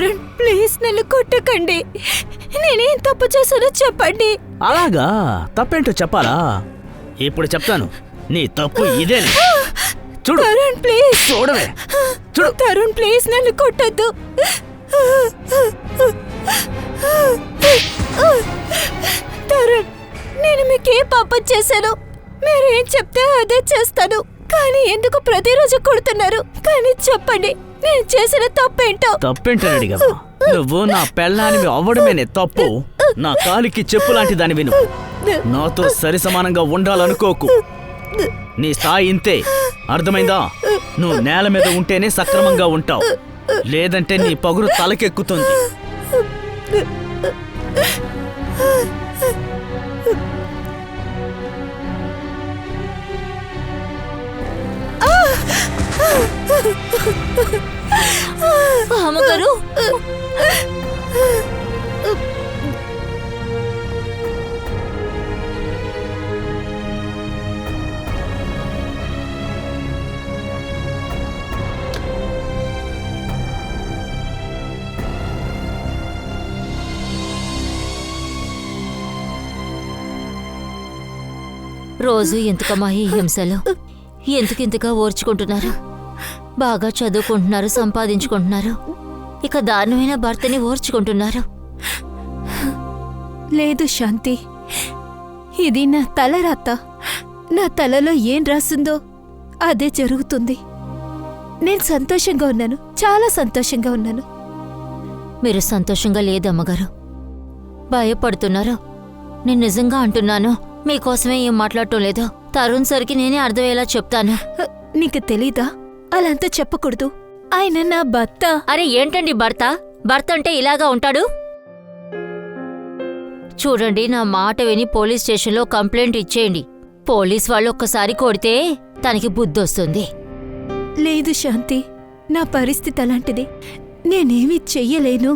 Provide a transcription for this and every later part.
Tarun please నన్ను కొట్టకండి. నేనేం తప్పు చేశానో చెప్పండి. అలాగా? తప్పేంటో చెప్పాలా? ఇప్పుడు చెప్తాను. నీ తప్పు ఇదే. చూడు తరుణ్ ప్లీజ్. చూడవే. చూడు తరుణ్ ప్లీజ్ నన్ను కొట్టొద్దు. తరుణ్ నేను మీకేం పాపం చేశాను? మీరేం చెప్తే అదే చేస్తాను. కానీ ఎందుకు ప్రతిరోజు కొడుతున్నారు? కానీ చెప్పండి నేను చేసిన తప్పేంటో. తప్పేంటని అడిగావా? నువ్వు నా పెళ్ళానివి అవ్వడమేనే తప్పు. నా కాలికి చెప్పు లాంటి దానివి నువ్వు. నాతో సరి సమానంగా ఉండాలనుకోకు. నీ స్థాయి ఇంతే, అర్థమైందా? నువ్వు నేల మీద ఉంటేనే సక్రమంగా ఉంటావు, లేదంటే నీ పగురు తలకెక్కుతుంది. అమ్మగారు రోజు ఎందుకమ్మా ఈ హింసలు? ఎందుకింతగా ఓర్చుకుంటున్నారు? బాగా చదువుకుంటున్నారు, సంపాదించుకుంటున్నారు, ఇక దారుణమైన భర్తని ఓర్చుకుంటున్నారు. లేదు శాంతి, ఇది నా తలరాత. నా తలలో ఏం రాసిందో అదే జరుగుతుంది. నేను సంతోషంగా ఉన్నాను, చాలా సంతోషంగా ఉన్నాను. మీరు సంతోషంగా లేదమ్మగారు, భయపడుతున్నారు. నేను నిజంగా అంటున్నాను, మీకోసమే ఏం మాట్లాడటం లేదు. తరుణ్ సరికి నేనే అర్థమయ్యేలా చెప్తాను. నీకు తెలీదా? అలాంతా చెప్పకూడదు. ఆయన నా భర్త. అరే ఏంటండి భర్త? భర్త అంటే ఇలాగా ఉంటాడు? చూడండి, నా మాట విని పోలీస్ స్టేషన్లో కంప్లైంట్ ఇచ్చేయండి. పోలీస్ వాళ్ళు ఒక్కసారి కొడితే తనకి బుద్ధొస్తుంది. లేదు శాంతి, నా పరిస్థితి అలాంటిది. నేనేమీ చెయ్యలేను.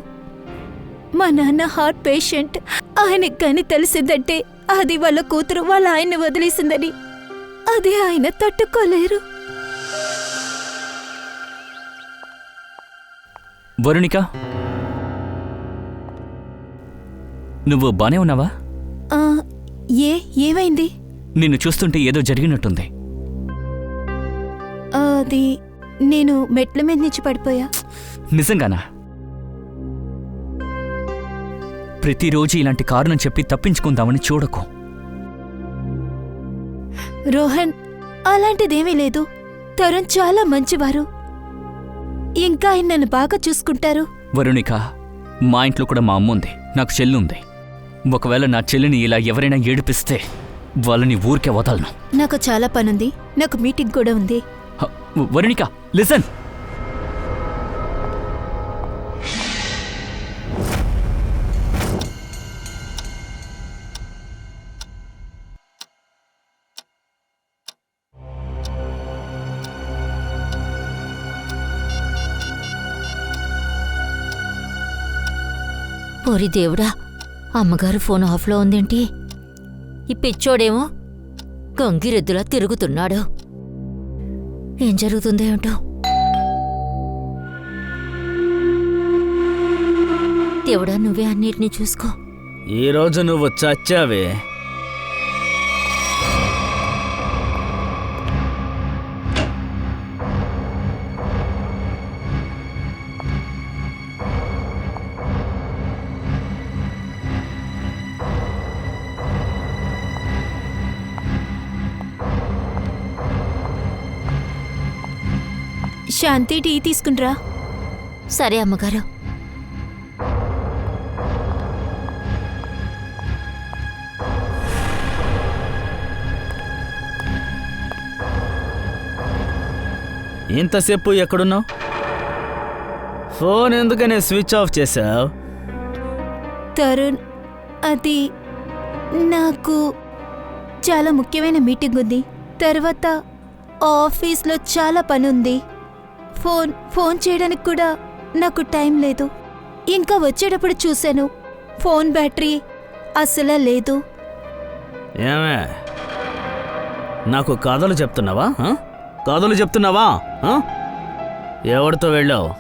మా నాన్న హార్ట్ పేషెంట్. ఆయనకి కానీ తెలిసిందంటే అది వాళ్ళ కూతురు వాళ్ళ ఆయన్ని వదిలేసిందని అదే ఆయన తట్టుకోలేరు. వరుణిక, నువ్వు బానే ఉన్నావా? ఏమైంది? నిన్ను చూస్తుంటే ఏదో జరిగినట్టుంది. అది నేను మెట్ల మీద నుంచి పడిపోయా. నిజంగానా? ప్రతిరోజు ఇలాంటి కారణం చెప్పి తప్పించుకుందామని చూడకు. రోహన్, అలాంటిదేమీ లేదు. తరుణ్ చాలా మంచివారు. ఇంకా ఆయన నన్ను బాగా చూసుకుంటారు. వరుణిక, మా ఇంట్లో కూడా మా అమ్ముంది, నాకు చెల్లుంది. ఒకవేళ నా చెల్లిని ఇలా ఎవరైనా ఏడిపిస్తే వాళ్ళని ఊరికే వదలను. నాకు చాలా పనుంది, నాకు మీటింగ్ కూడా ఉంది. వరుణిక, లిసన్. ఓరి దేవుడా, అమ్మగారు ఫోన్ ఆఫ్లో ఉందేంటి? ఈ పిచ్చోడేమో గంగిరెద్దులా తిరుగుతున్నాడు. ఏం జరుగుతుందో ఏమిటో. దేవుడా, నువ్వే అన్నిటినీ చూసుకో. ఈరోజు నువ్వు చచ్చావే. శాంతి, టీ తీసుకునిరా. సరే అమ్మగారు. ఇంతసేపు ఎక్కడున్నావు? ఫోన్ ఎందుకనే స్విచ్ ఆఫ్ చేశావు? తరుణ్, అది నాకు చాలా ముఖ్యమైన మీటింగ్ ఉంది. తర్వాత ఆఫీస్లో చాలా పనుంది. ఫోన్ చేయడానికి కూడా నాకు టైం లేదు. ఇంకా వచ్చేటప్పుడు చూశాను, ఫోన్ బ్యాటరీ అసలు లేదు. ఏమే, నాకు కథలు చెప్తున్నావా? కథలు చెప్తున్నావా? ఎవరితో వెళ్ళావు?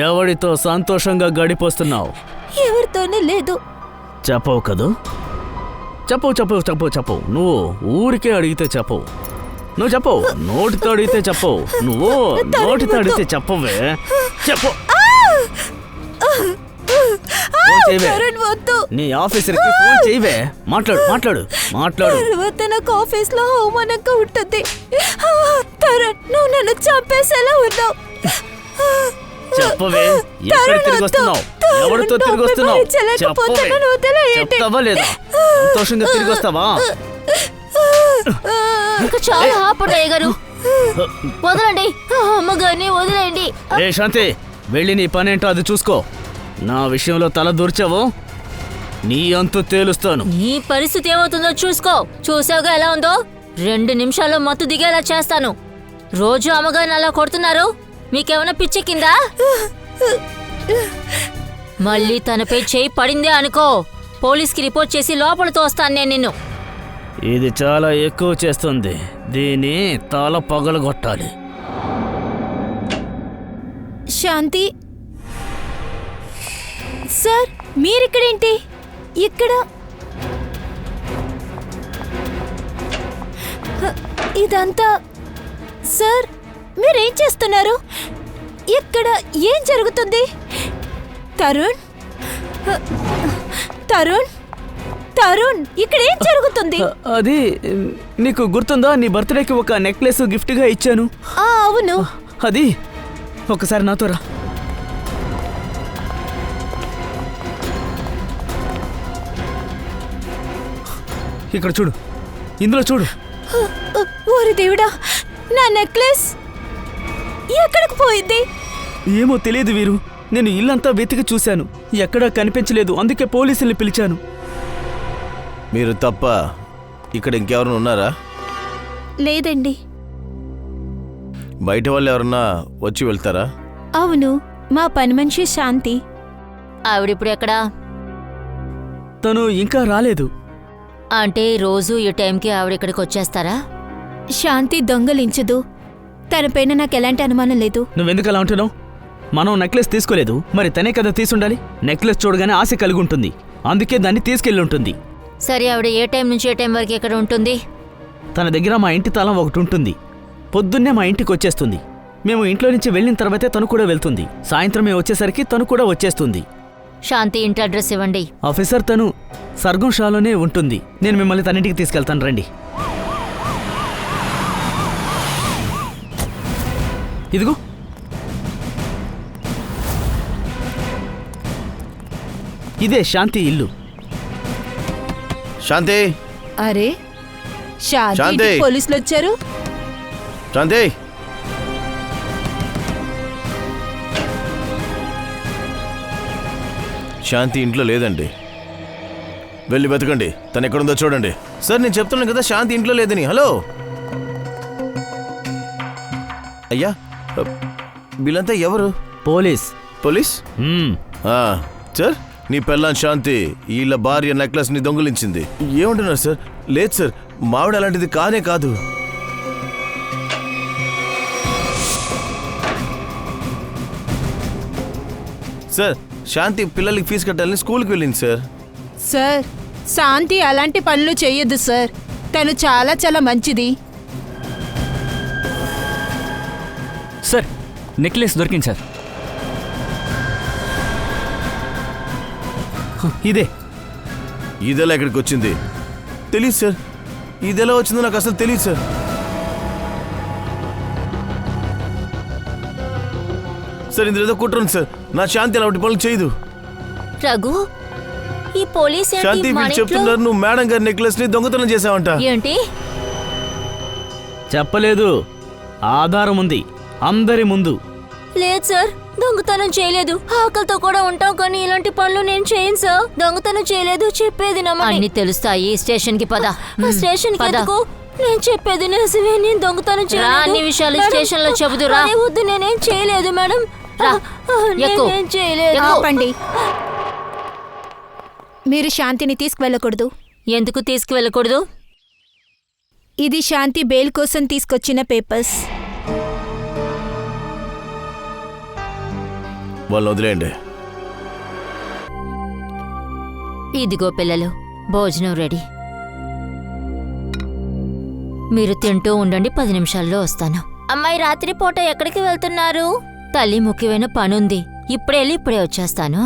ఎవడితో సంతోషంగా గడిపోస్తున్నావు? ఎవరితోనే లేదు. చెప్పవు కదూ? చెప్పవు. నువ్వు ఊరికే అడిగితే చెప్పవు. నువ్వు చెప్పవు. నోటితో అడిగితే చెప్పవు. నువ్వు నోటితో అడిగితే చెప్పవే. చెప్పు. ఫోన్ చేయవే. తరుణ్ వద్దు. నీ ఆఫీసర్కి ఫోన్ చేయవే. మాట్లాడు. తర్వాత నాకు ఆఫీస్లో అవమానంగా ఉంటుంది. తరుణ్, నువ్వు నన్ను చంపేసేలా ఉన్నావు. చెప్పవే. ఎక్కడ తిరిగి వస్తున్నావు? ఎవరితో తిరిగి వస్తున్నావు? చెప్తావా లేదా? సంతోషంగా తిరిగి వస్తావా? ఇంకా చాలా ఆపండి అయ్యగారు. వదలండి, అమ్మగారిని వదిలేయండి. ఏ శాంతి, వెళ్ళి నీ పనేంటో అది చూసుకో. నా విషయంలో తల దూర్చావో నీ అంతు తేలుస్తాను. నీ పరిస్థితి ఏమవుతుందో చూసుకో. చూసావుగా ఎలా ఉందో? 2 నిమిషాల్లో మత్తు దిగేలా చేస్తాను. రోజు అమ్మగారిని అలా కొడుతున్నారు. మీకేమైనా పిచ్చెక్కిందా? మళ్ళీ తనపై చేయి పడిందే అనుకో, పోలీస్కి రిపోర్ట్ చేసి లోపల తోస్తాను నేను నిన్ను. ఇది చాలా ఎక్కువ చేస్తుంది. దీన్ని తల పగలగొట్టాలి. శాంతి సార్, మీరిక్కడేంటి? ఇక్కడ ఇదంతా సార్, మీరేం చేస్తున్నారు? ఇక్కడ ఏం జరుగుతుంది? తరుణ్, ఇక్కడ ఏం జరుగుతుంది? అది నీకు గుర్తుందా? నీ బర్త్డేకి ఒక నెక్లెస్ గిఫ్ట్గా ఇచ్చాను. అవును. అది ఒకసారి నాతో రా. ఇక్కడ చూడు, ఇందులో చూడు. ఓరి దేవుడా, నా నెక్లెస్ ఎక్కడికి పోయింది? ఏమో తెలియదు వీరు. నేను ఇల్లంతా వెతికి చూశాను, ఎక్కడా కనిపించలేదు. అందుకే పోలీసుల్ని పిలిచాను. మీరు తప్ప ఇక్కడ ఇంకెవరైనా ఉన్నారా? లేదండి. బయట వాళ్ళు ఎవరన్నా వచ్చి వెళ్తారా? అవును, మా పని మనిషి శాంతి. ఆవిడిప్పుడు ఎక్కడా? తను ఇంకా రాలేదు. అంటే రోజు ఈ టైంకి ఆవిడిక్కడికి వచ్చేస్తారా? శాంతి దొంగలించదు. తనపైన నాకు ఎలాంటి అనుమానం లేదు. నువ్వెందుకు అలా అంటున్నావు? మనం నెక్లెస్ తీసుకోలేదు, మరి తనే కదా తీసుండాలి. నెక్లెస్ చూడగానే ఆశ కలిగి ఉంటుంది, అందుకే దాన్ని తీసుకెళ్ళి ఉంటుంది. సరే, ఆవిడ ఏ టైం నుంచి ఏ టైం వరకు ఇక్కడ ఉంటుంది? తన దగ్గర మా ఇంటి తాళం ఒకటి ఉంటుంది. పొద్దున్నే మా ఇంటికి వచ్చేస్తుంది. మేము ఇంట్లో నుంచి వెళ్ళిన తర్వాతే తను కూడా వెళ్తుంది. సాయంత్రం మేము వచ్చేసరికి తను కూడా వచ్చేస్తుంది. శాంతి ఇంటి అడ్రస్ ఇవ్వండి. ఆఫీసర్, తను సర్గం షాలోనే ఉంటుంది. నేను మిమ్మల్ని తనింటికి తీసుకెళ్తాను, రండి. ఇదిగో, ఇదే శాంతి ఇల్లు. శాంతి, అరే శాంతి, శాంతి. ఇంటికి పోలీసులు వచ్చారు. శాంతి, శాంతి ఇంట్లో లేదండి. వెళ్ళి వెతకండి, తను ఎక్కడుందో చూడండి. సార్, నేను చెప్తున్నాను కదా శాంతి ఇంట్లో లేదని. హలో అయ్యా, వీళ్ళంతా ఎవరు? పోలీస్. పోలీస్? మ్మ్. సార్, నీ పెళ్ళాం శాంతి వీళ్ళ భార్య నెక్లెస్ ని దొంగిలించింది. ఏమంటున్నారు సార్? లేదు సార్, మావిడ అలాంటిది కానే కాదు. సార్, శాంతి పిల్లలకి ఫీజు కట్టాలని స్కూల్కి వెళ్ళింది సార్. సార్, శాంతి అలాంటి పనులు చెయ్యొద్దు సార్. తను చాలా చాలా మంచిది. సార్, నెక్లెస్ దొరికింది సార్. ఇదే. ఇదెలా ఇక్కడికి వచ్చింది? తెలియదు సార్. ఇదెలా వచ్చిందో నాకు అసలు తెలియదు సార్. సార్, ఇందులో ఏదో కుట్ర ఉంది సార్. నా శాంతి అలాంటి పనులు చేయదు. రఘు, ఈ పోలీస్ ఏంటి శాంతి, మన వీళ్ళు ఇంట్లో? చెప్తున్నారు నువ్వు మేడం గారి నెక్లెస్ ని దొంగతనం చేసావంట. ఏంటి? చెప్పలేదు, ఆధారం ఉంది అందరి ముందు. లేదు సార్, దొంగతనం చేయలేదు. ఆకలితో కూడా ఉంటాం, కానీ ఇలాంటి పనులు నేను చేయను సార్. దొంగతనం చేయలేదు, చెప్పేది నమ్మండి. అన్ని తెలుస్తాయి. స్టేషన్ కి పద. స్టేషన్ కి ఎందుకు? నేను చెప్పేది నిజమే, నేను దొంగతనం చేయలేదు. అన్ని విషయాలు స్టేషన్ లో చెబుదురా. వద్దు, నేనేం చేయలేదు మేడం. నేనేం చేయలేదు. ఆపండి. మీరు శాంతిని తీసుకువెళ్ళకూడదు. ఎందుకు తీసుకువెళ్ళకూడదు? ఇది శాంతి బెయిల్ కోసం తీసుకొచ్చిన పేపర్స్. వాళ్ళని వదిలేయండి. ఇదిగో పిల్లలు, భోజనం రెడీ. మీరు తింటూ ఉండండి, 10 నిమిషాల్లో వస్తాను. అమ్మాయి, రాత్రిపూట ఎక్కడికి వెళ్తున్నారు? తల్లి, ముఖ్యమైన పనుంది. ఇప్పుడే వచ్చేస్తాను.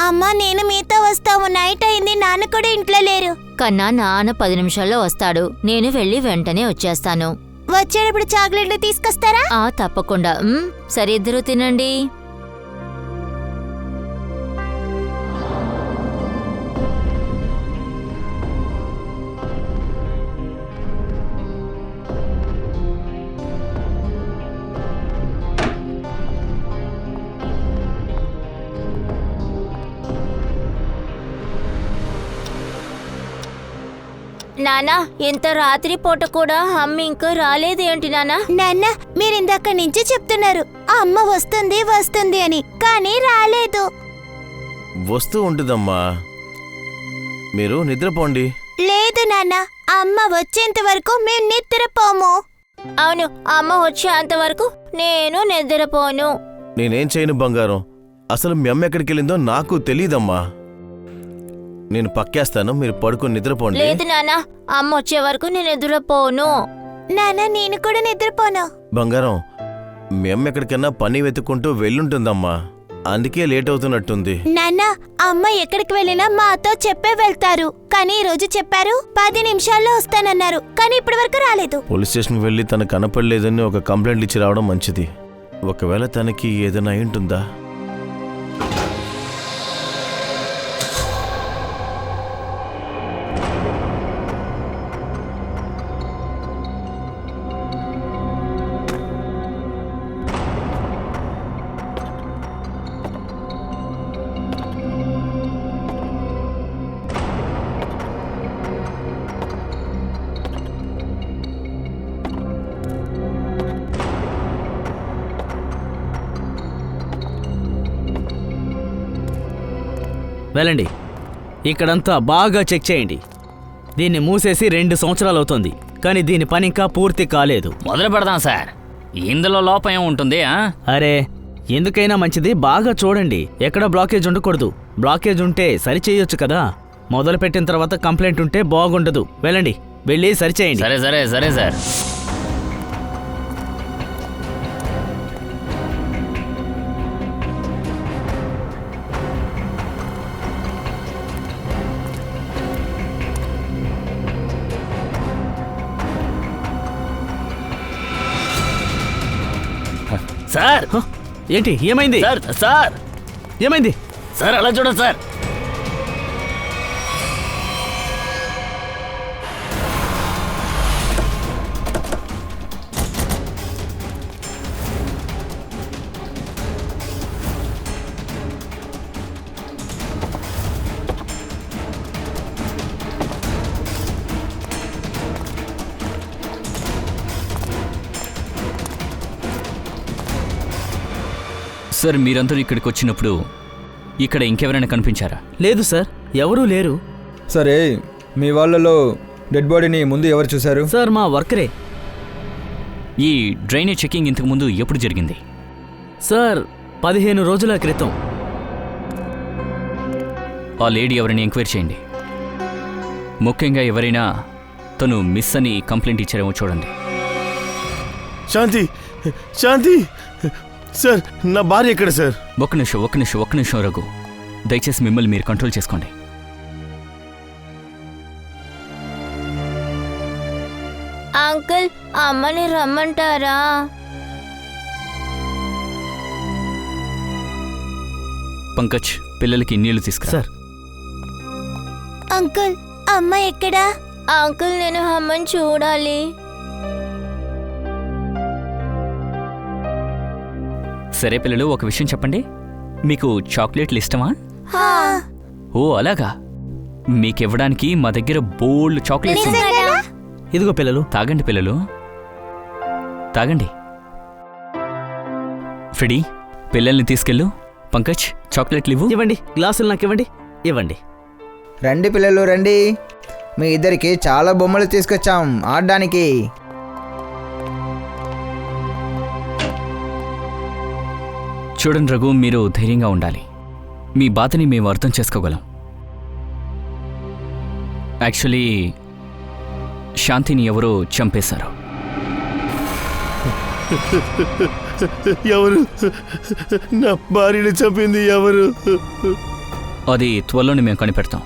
అమ్మా, నేను మీతో వస్తాము. నైట్ అయింది, నాన్న కూడా ఇంట్లో లేరు. కన్నా, నాన్న 10 నిమిషాల్లో వస్తాడు. నేను వెళ్ళి వెంటనే వచ్చేస్తాను. వచ్చేటప్పుడు చాక్లెట్లు తీసుకొస్తారా? తప్పకుండా. సరే, ఇద్దరు తినండి. నానా, ఇంత రాత్రి పూట కూడా అమ్మ ఇంకా రాలేదేంటి నానా? నాన్న, మీరిందాక నుంచి చెప్తున్నారు అమ్మ వస్తుంది అని, కానీ రాలేదు. వస్తూ ఉంటుందమ్మా, మీరు నిద్రపోండి. లేదు నాన్న, అమ్మ వచ్చేంత వరకు మేము నిద్రపోము. అవును, అమ్మ వచ్చేంత వరకు నేను నిద్రపోను. నేనేం చేయను బంగారం. అసలు మీ అమ్మ ఎక్కడికి వెళ్ళిందో నాకు తెలీదమ్మా. నేను పక్కేస్తాను, మీరు పడుకొని నిద్రపోండి. లేదు నాన్న, అమ్మ వచ్చే వరకు నేను నిద్రపోను. నాన్న, నేను కూడా నిద్రపోను. బంగారం, మీ అమ్మ ఎక్కడికన్నా పని వెతుక్కుంటూ వెళ్ళుంటుందమ్మా, అందుకే లేట్ అవుతున్నట్టుంది. నాన్న, అమ్మ ఎక్కడికి వెళ్ళినా మాతో చెప్పే వెళ్తారు. కానీ ఈ రోజు చెప్పారు 10 నిమిషాల్లో వస్తానన్నారు, కానీ ఇప్పటి వరకు రాలేదు. పోలీస్ స్టేషన్కి వెళ్ళి తన కనపడలేదని ఒక కంప్లైంట్ ఇచ్చి రావడం మంచిది. ఒకవేళ తనకి ఏదైనా అయి ఉంటుందా? వెళ్ళండి, ఇక్కడంతా బాగా చెక్ చేయండి. దీన్ని మూసేసి 2 సంవత్సరాలు అవుతుంది, కానీ దీని పని ఇంకా పూర్తి కాలేదు. మొదలు పెడదాం సార్. ఇందులో లోపం ఏం ఉంటుంది? అరే, ఎందుకైనా మంచిది బాగా చూడండి, ఎక్కడ బ్లాకేజ్ ఉండకూడదు. బ్లాకేజ్ ఉంటే సరి చేయొచ్చు కదా. మొదలు పెట్టిన తర్వాత కంప్లైంట్ ఉంటే బాగుండదు. వెళ్ళండి, వెళ్ళి సరిచేయండి. సరే సరే సరే సార్. సార్, ఏంటి, ఏమైంది? సార్ సార్ ఏమైంది? సార్, అలా చూడండి సార్. సార్, మీరందరూ ఇక్కడికి వచ్చినప్పుడు ఇక్కడ ఇంకెవరైనా కనిపించారా? లేదు సార్, ఎవరూ లేరు. సరే, మీ వాళ్ళలో డెడ్ బాడీని ముందు ఎవరు చూశారు? సార్, మా వర్కరే. ఈ డ్రైనేజ్ చెకింగ్ ఇంతకు ముందు ఎప్పుడు జరిగింది? సార్, 15 రోజుల క్రితం. ఆ లేడీ ఎవరిని ఎంక్వైరీ చేయండి. ముఖ్యంగా ఎవరైనా తను మిస్ అని కంప్లైంట్ ఇచ్చారేమో చూడండి. శాంతి, శాంతి సార్, నా భార్య ఎక్కడ సార్? ఒక్క నిమిషం రఘు, దయచేసి మిమ్మల్ని మీరు కంట్రోల్ చేసుకోండి. అంకుల్, అమ్మని రమ్మంటారా? పంకజ్, పిల్లలకి నీళ్లు తీసుకురా. సార్. అంకుల్, అమ్మ ఎక్కడా? అంకుల్, నేను అమ్మని చూడాలి. సరే పిల్లలు, ఒక విషయం చెప్పండి, మీకు చాక్లెట్లు ఇష్టమా? ఓ అలాగా, మీకివ్వడానికి మా దగ్గర బోల్డ్ చాక్లెట్స్ ఉన్నాయి. ఇదిగో పిల్లలు, తాగండి పిల్లలు, తాగండి. ఫ్రెడీ, పిల్లల్ని తీసుకెళ్ళు. పంకజ్, చాక్లెట్లు ఇవ్వు. ఇవ్వండి, గ్లాసులు నాకు ఇవ్వండి. ఇవ్వండి. రండి పిల్లలు రండి, మీ ఇద్దరికి చాలా బొమ్మలు తీసుకొచ్చాం ఆడడానికి. చూడండి రఘు, మీరు ధైర్యంగా ఉండాలి. మీ బాధని మేము అర్థం చేసుకోగలం. యాక్చువల్లీ శాంతిని ఎవరో చంపేశారు. ఎవరు? నా భార్యని చంపింది ఎవరు? అది త్వరలోనే మేము కనిపెడతాం.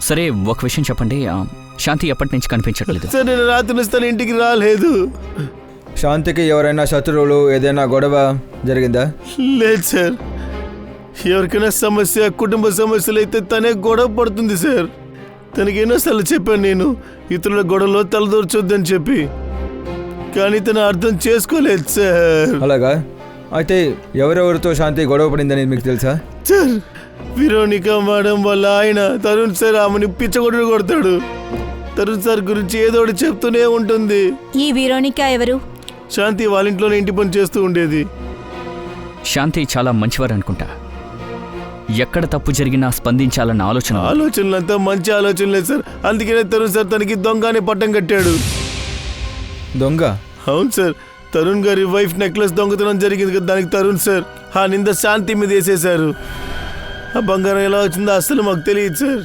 సరే, ఒక విషయం చెప్పండి, శాంతి ఎప్పటి నుంచి కనిపించట్లేదు? సార్, నేను రాత్రి నుంచి తన ఇంటికి రాలేదు. శాంతికి ఎవరైనా శత్రువులు, ఏదైనా గొడవ జరిగిందా? లేదు సార్. ఎవరికైనా సమస్య, కుటుంబ సమస్యలు అయితే తనే గొడవ పడుతుంది సార్. తనకి ఎన్నోసార్లు చెప్పాను నేను, ఇతరుల గొడవలో తలదూర్చొద్దని చెప్పి, కానీ తను అర్థం చేసుకోలేదు సార్. అలాగా? అయితే ఎవరెవరితో శాంతి గొడవ పడిందని మీకు తెలుసా? సార్, విరోనిక మేడం వల్ల ఆయన తరుణ్ సార్ ఆమెను పిచ్చగొడుడు కొడతాడు. తరుణ్ సార్ గురించి ఏదో ఒకటి చెప్తూనే ఉంటుంది. ఈ వీరోనిక ఎవరు? శాంతి వాళ్ళ ఇంట్లోనే ఇంటి పని చేస్తూ ఉండేది. శాంతి చాలా మంచివారు అనుకుంటా. ఎక్కడ తప్పు జరిగినా స్పందించాలన్న ఆలోచనలంతా మంచి ఆలోచనలే సార్. అందుకనే తరుణ్ సార్ తనకి దొంగనే పట్టం కట్టాడు. దొంగ? అవును సార్. తరుణ్ గారి వైఫ్ నెక్లెస్ దొంగతనం జరిగింది కదా, దానికి తరుణ్ సార్ ఆ నింద శాంతి మీద వేసేశారు. ఆ బంగారం ఎలా వచ్చిందో అసలు మాకు తెలియదు సార్.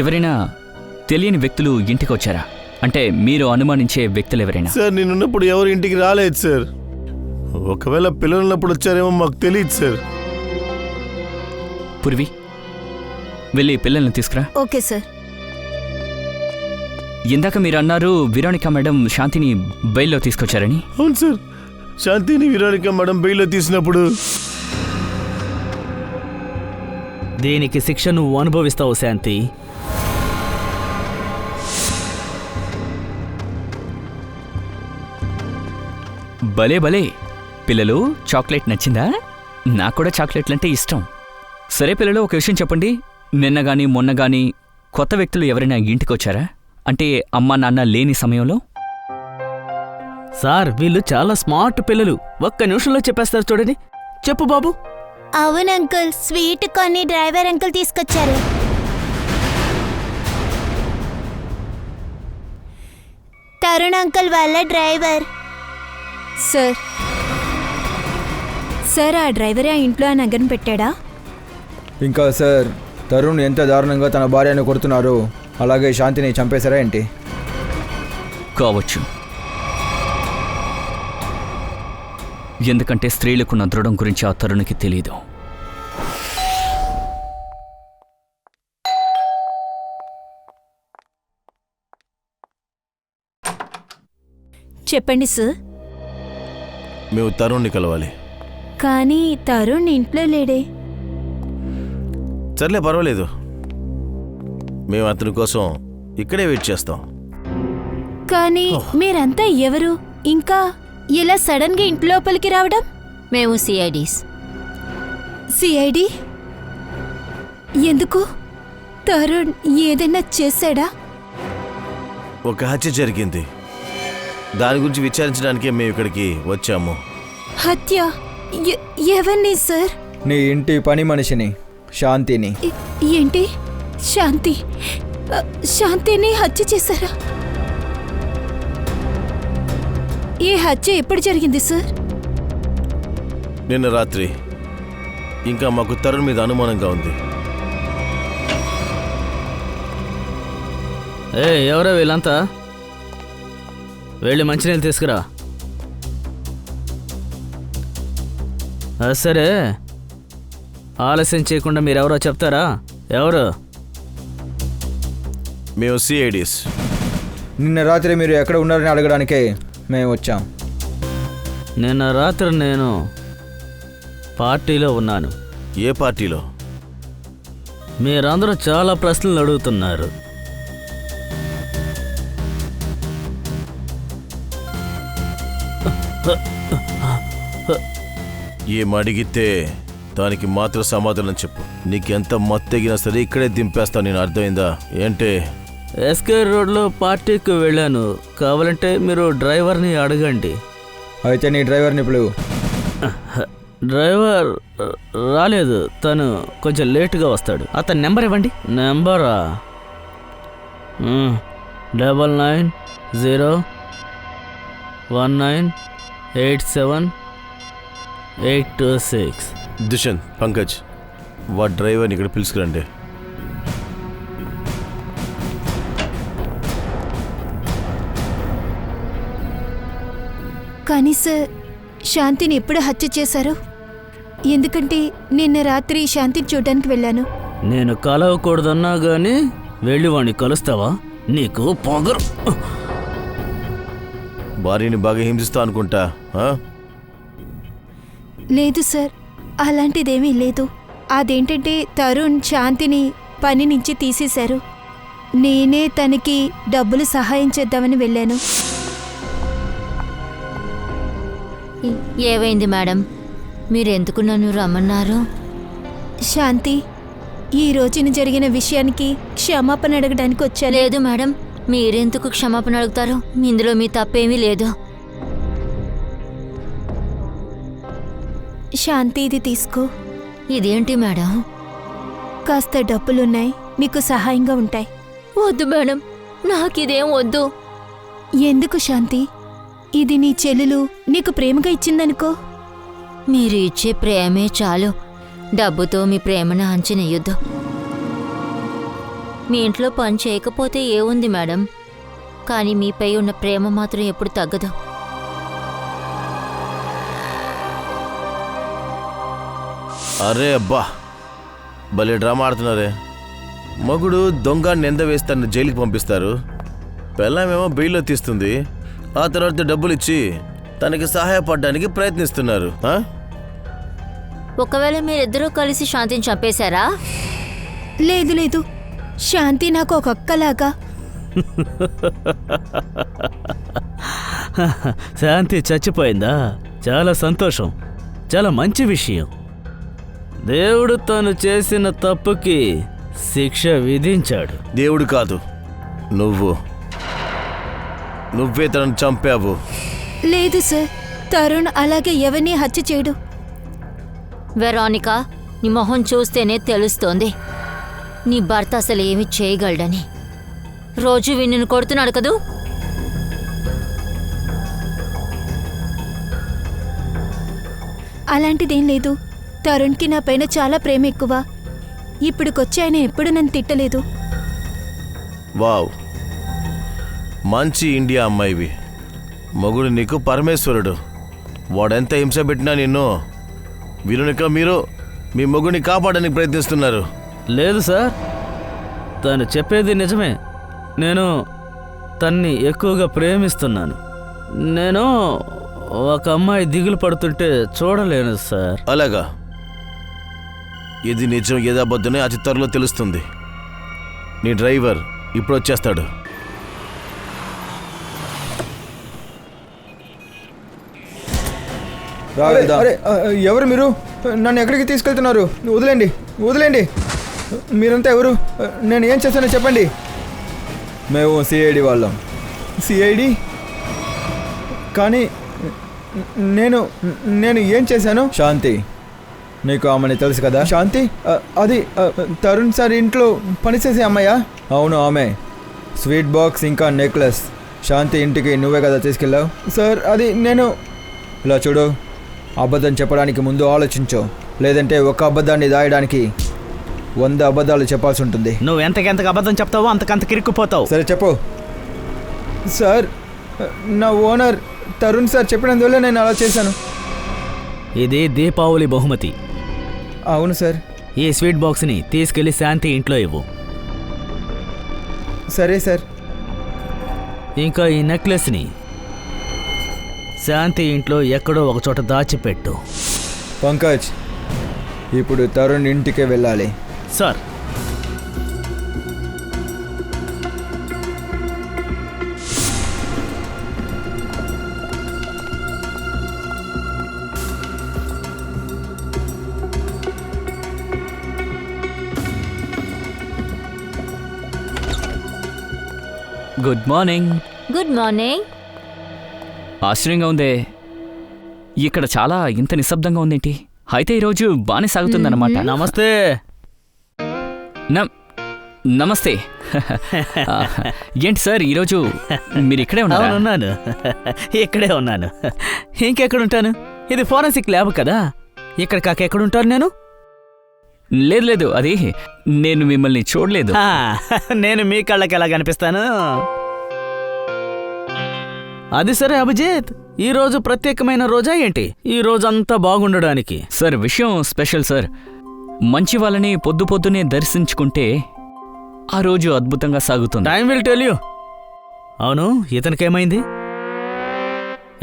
ఎవరైనా తెలియని వ్యక్తులు ఇంటికి వచ్చారా? అంటే మీరు అనుమానించే వ్యక్తులు ఎవరైనా? సార్, నేనున్నప్పుడు ఎవరు ఇంటికి రాలేదు సార్. ఒకవేళ పిల్లలున్నప్పుడు వచ్చారేమో మాకు తెలియదు సార్. పూర్వి, వెళ్ళి పిల్లల్ని తీసుకురా. Okay sir. ఇందాక మీరు అన్నారు విరోనిక మేడం శాంతిని బెయిల్లో తీసుకొచ్చారని. అవును సార్. శాంతిని విరోనిక మేడం బెయిల్లో తీసినప్పుడు దీనికి శిక్ష నువ్వు అనుభవిస్తావు శాంతి. భలే భలే పిల్లలు, చాక్లెట్ నచ్చిందా? నాకు కూడా చాక్లెట్లంటే ఇష్టం. సరే పిల్లలు, ఒక విషయం చెప్పండి, నిన్న గాని మొన్న గాని కొత్త వ్యక్తులు ఎవరైనా ఇంటికి వచ్చారా? అంటే అమ్మా నాన్న లేని సమయంలో? సార్, వీళ్ళు చాలా స్మార్ట్ పిల్లలు. ఒక్క నిమిషంలో చెప్పేస్తారు చూడండి. చెప్పు బాబు. అవును అంకుల్, స్వీట్ కొన్ని డ్రైవర్ అంకుల్ తీసుకొచ్చారు. తరుణ్ అంకుల్ వాళ్ళ డ్రైవర్. సార్ సార్, ఆ డ్రైవరే ఆ ఇంట్లో ఆ నగను పెట్టాడా? ఇంకా సార్, తరుణ్ ఎంత దారుణంగా తన భార్యను కొడుతున్నారో అలాగే శాంతిని చంపేశారా ఏంటి? కావచ్చు. ఎందుకంటే స్త్రీలకున్న దృఢం గురించి ఆ తరుణ్కి తెలియదు. చెప్పండి సార్. మేము తరుణ్ని కలవాలి. కానీ తరుణ్ ఇంట్లో లేడే. సర్లే, పర్వాలేదు. మేము అతని కోసం ఇక్కడే వెయిట్ చేస్తాం. కానీ మీరంతా ఎవరు? ఇంకా ఇలా సడన్ గా ఇంటి లోపలికి రావడం? మేము సిఐడీస్. సిఐడి? ఎందుకు? తరుణ్ ఏదైనా చేశాడా? ఒక హత్య జరిగింది, దాని గురించి విచారించడానికే మేము ఇక్కడికి వచ్చాము. హత్య? ఎవరిని సార్? నీ ఇంటి పని మనిషిని, శాంతిని. ఏంటి? శాంతి? శాంతిని హత్య చేశారా? ఈ హత్య ఎప్పుడు జరిగింది సార్? నిన్న రాత్రి. ఇంకా మాకు తరుణ్ మీద అనుమానంగా ఉంది. ఎవరో వీళ్ళంతా? వెళ్ళి మంచినీళ్ళు తీసుకురా. సరే, ఆలస్యం చేయకుండా మీరెవరో చెప్తారా? ఎవరు? మేము సిఐడీస్. నిన్న రాత్రి మీరు ఎక్కడ ఉన్నారని అడగడానికే మేము వచ్చాం. నిన్న రాత్రి నేను పార్టీలో ఉన్నాను. ఏ పార్టీలో? మీరందరూ చాలా ప్రశ్నలు అడుగుతున్నారు. ఏమడిగితే దానికి మాత్రం సమాధానం చెప్పు. నీకెంత మత్తెగినా సరే ఇక్కడే దింపేస్తా నేను, అర్థమైందా? ఏంటే? ఎస్కే రోడ్లో పార్టీకి వెళ్ళాను. కావాలంటే మీరు డ్రైవర్ని అడగండి. అయితే నీ డ్రైవర్ని పిలువు. డ్రైవర్ రాలేదు, తను కొంచెం లేటుగా వస్తాడు. అతని నెంబర్ ఇవ్వండి. నెంబరా? 9901987826. దుష్యంత్, పంకజ్, వాడి డ్రైవర్ని ఇక్కడ పిలుచుకురండి. కానీ సార్, శాంతిని ఎప్పుడు హత్య చేశారు? ఎందుకంటే నిన్న రాత్రి శాంతిని చూడడానికి వెళ్ళాను. నేను కలవకూడదన్నా గాని వెళ్ళి వాణ్ణి కలుస్తావా? నీకు పొగరు. భార్యని బాగా హింసిస్తా అనుకుంటా. ఆ? లేదు సార్, అలాంటిదేమీ లేదు. అదేంటంటే తరుణ్ శాంతిని పని నుంచి తీసేశారు. నేనే తనకి డబ్బులు సహాయం చేద్దామని వెళ్ళాను. ఏమైంది మేడం? మీరెందుకు నన్ను రమ్మన్నారు? శాంతి, ఈ రోజున జరిగిన విషయానికి క్షమాపణ అడగడానికి వచ్చాను. లేదు మేడం, మీరెందుకు క్షమాపణ అడుగుతారు? ఇందులో మీ తప్పేమీ లేదు. శాంతి, ఇది తీసుకో. ఇదేంటి మేడం? కాస్త డబ్బులున్నాయి, మీకు సహాయంగా ఉంటాయి. వద్దు మేడం, నాకిదేం వద్దు. ఎందుకు శాంతి? ఇది నీ చెల్లెలు నీకు ప్రేమగా ఇచ్చిందనుకో. మీరు ఇచ్చే ప్రేమే చాలు. డబ్బుతో మీ ప్రేమను అంచనేయొద్దు. మీ ఇంట్లో పని చేయకపోతే ఏముంది మేడం, కానీ మీపై ఉన్న ప్రేమ మాత్రం ఎప్పుడు తగ్గదు. అరే అబ్బా, భలే డ్రామా ఆడుతున్నారే. మగుడు దొంగ నింద వేస్తాను జైలుకి పంపిస్తారు, పెళ్ళామేమో బెయిల్లో తీస్తుంది, ఆ తర్వాత డబ్బులు ఇచ్చి తనకి సహాయపడడానికి ప్రయత్నిస్తున్నారు. ఒకవేళ మీరిద్దరూ కలిసి శాంతిని చంపేశారా? లేదు లేదు, శాంతి నాకు ఒక అక్కలాగా. శాంతి చచ్చిపోయిందా? చాలా సంతోషం, చాలా మంచి విషయం. దేవుడు తను చేసిన తప్పుకి శిక్ష విధించాడు. దేవుడు కాదు, నువ్వే తనను చంపావు. లేదు సార్, తరుణ్ అలాగే ఎవరిని హత్య చేయడు. వెరానికా, నీ మొహం చూస్తేనే తెలుస్తోంది నీ భర్త అసలు ఏమి చేయగలడని. రోజు నిన్ను కొడుతున్నాడు కదూ? అలాంటిదేం లేదు. తరుణ్కి నా పైన చాలా ప్రేమ ఎక్కువ. ఇప్పుడుకొచ్చి ఆయన ఎప్పుడు నన్ను తిట్టలేదు. వావ్, మంచి ఇండియా అమ్మాయివి. మగుడు నీకు పరమేశ్వరుడు. వాడెంత హింస పెట్టినా నిన్ను వీరునిక మీరు మీ మగుడిని కాపాడడానికి ప్రయత్నిస్తున్నారు. లేదు సార్, తను చెప్పేది నిజమే. నేను తన్ని ఎక్కువగా ప్రేమిస్తున్నాను. నేను ఒక అమ్మాయి దిగులు పడుతుంటే చూడలేను సార్. అలాగా? ఇది నిజం ఏదో అబద్ధమే అతి త్వరలో తెలుస్తుంది. నీ డ్రైవర్ ఇప్పుడు వచ్చేస్తాడు. ఎవరు మీరు? నన్ను ఎక్కడికి తీసుకెళ్తున్నారు? వదిలేండి. మీరంతా ఎవరు? నేను ఏం చేశానో చెప్పండి. మేము సిఐడి వాళ్ళం. సిఐడి? కానీ నేను ఏం చేశాను? శాంతి, నీకు ఆమెని తెలుసు కదా? శాంతి అది తరుణ్ సార్ ఇంట్లో పనిచేసే అమ్మాయా? అవును, ఆమె. స్వీట్ బాక్స్ ఇంకా నెక్లెస్ శాంతి ఇంటికి నువ్వే కదా తీసుకెళ్ళావు? సార్, అది నేను... ఇలా చూడు, అబద్ధం చెప్పడానికి ముందు ఆలోచించు, లేదంటే ఒక అబద్ధాన్ని దాయడానికి 100 అబద్ధాలు చెప్పాల్సి ఉంటుంది. నువ్వు ఎంతకెంతకు అబద్ధం చెప్తావో అంతకంత కిరుక్కుపోతావు. సరే చెప్పు. సార్, నా ఓనర్ తరుణ్ సార్ చెప్పినందువల్ల నేను అలా చేశాను. ఇది దీపావళి బహుమతి. అవును సార్. ఈ స్వీట్ బాక్స్ని తీసుకెళ్లి శాంతి ఇంట్లో ఇవ్వు. సరే సార్. ఇంకా ఈ నెక్లెస్ని శాంతి ఇంట్లో ఎక్కడో ఒకచోట దాచిపెట్టు. పంకజ్, ఇప్పుడు తరుణ్ ఇంటికే వెళ్ళాలి. Sir, good morning. Good morning. ఆశ్చర్యంగా ఉందే, ఇక్కడ చాలా ఇంత నిశ్శబ్దంగా ఉందేంటి? అయితే ఈరోజు బాగానే సాగుతుందన్నమాట. నమస్తే. నమస్తే. ఏంటి సార్, ఈరోజు మీరు ఇక్కడే ఉన్నారా? ఉన్నాను, ఇక్కడే ఉన్నాను. ఇంకెక్కడుంటాను? ఇది ఫోరెన్సిక్ ల్యాబ్ కదా, ఇక్కడ కాక ఎక్కడుంటారు నేను? లేదు లేదు, అది నేను మిమ్మల్ని చూడలేదు. ఆ, నేను మీ కళ్ళకి ఎలా కనిపిస్తాను? అది సరే అభిజిత్, ఈ రోజు ప్రత్యేకమైన రోజా ఏంటి? ఈ రోజంతా బాగుండడానికి. సార్ విషయం స్పెషల్ సార్. మంచి వాళ్ళని పొద్దు పొద్దునే దర్శించుకుంటే ఆ రోజు అద్భుతంగా సాగుతుంది. Time will tell you. అవును, ఇతనికేమైంది?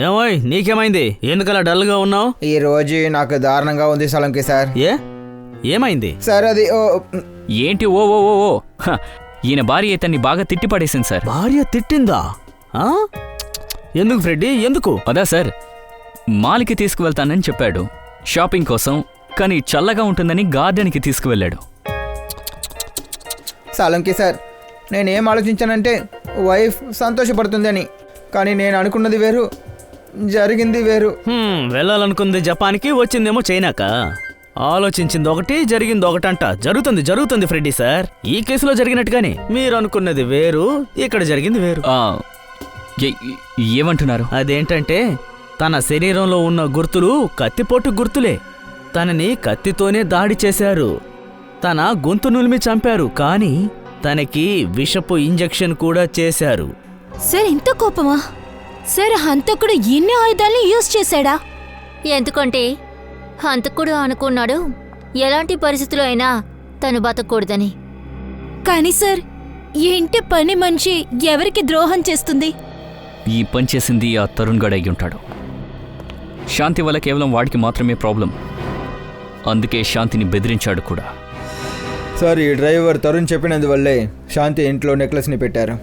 ఏమోయ్, నీకేమైంది? ఎందుకలా డల్గా ఉన్నావు? ఈ రోజు నాకు దారుణంగా ఉంది సలంకి సార్. ఏమైంది? సార్ అది ఏంటి ఓ ఓ ఓ ఓ హ, ఈయన భార్య ఇతన్ని బాగా తిట్టి పడేసింది సార్. భార్య తిట్టిందా? ఆ? ఎందుకు ఫ్రెడ్డీ, ఎందుకు? అదా సార్, మాల్కి తీసుకువెళ్తానని చెప్పాడు షాపింగ్ కోసం, కానీ చల్లగా ఉంటుందని గార్డెన్కి తీసుకువెళ్ళాడు. సలంకి సార్, నేనేం ఆలోచించానంటే వైఫ్ సంతోషపడుతుందని, కానీ నేను అనుకున్నది వేరు, జరిగింది వేరు. వెళ్ళాలనుకుంది జపాన్కి, వచ్చిందేమో చైనాకా. ఆలోచించింది ఒకటి, జరిగింది ఒకటంట. జరుగుతుంది ఫ్రెడ్డీ సార్. ఈ కేసులో జరిగినట్టుగానే మీరు అనుకున్నది వేరు, ఇక్కడ జరిగింది వేరు. ఏమంటున్నారు? అదేంటంటే తన శరీరంలో ఉన్న గుర్తులు కత్తిపోటు గుర్తులే. తనని కత్తితోనే దాడి చేశారు, తన గొంతు నులిమి చంపారు, కానీ తనకి విషపు ఇంజెక్షన్ కూడా చేశారు. సార్ ఇంత కోపమా? సార్ హంతకుడు ఎన్ని ఆయుధాల్ని యూజ్ చేశాడా? ఎందుకంటే హంతకుడు అనుకున్నాడు ఎలాంటి పరిస్థితుల్లో అయినా తను బతకూడదని. కానీ సార్, ఈ ఇంటి పని మనిషి ఎవరికి ద్రోహం చేస్తుంది? ఈ పని చేసింది ఆ తరుణ్ గడ్ అయి ఉంటాడు. శాంతి వల్ల కేవలం వాడికి మాత్రమే ప్రాబ్లం, అందుకే శాంతిని బెదిరించాడు కూడా. సార్, ఈ డ్రైవర్ తరుణ్ చెప్పినందువల్లే శాంతి ఇంట్లో నెక్లెస్ని పెట్టారు.